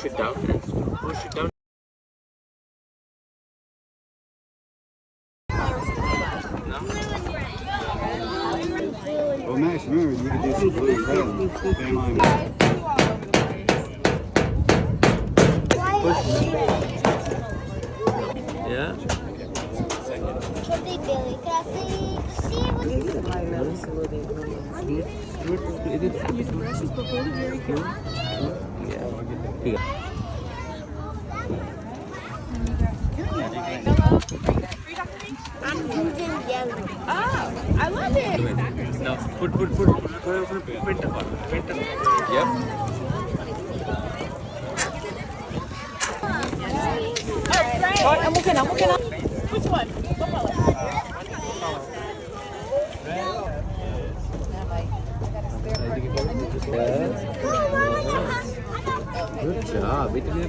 push it down. Push it down. Well, Max, remember, you can do some blue and red. Family. Push. Yeah. Oh, I love it. No, put. Yep. I'm looking. Which one? What color? Good job. Itu dia,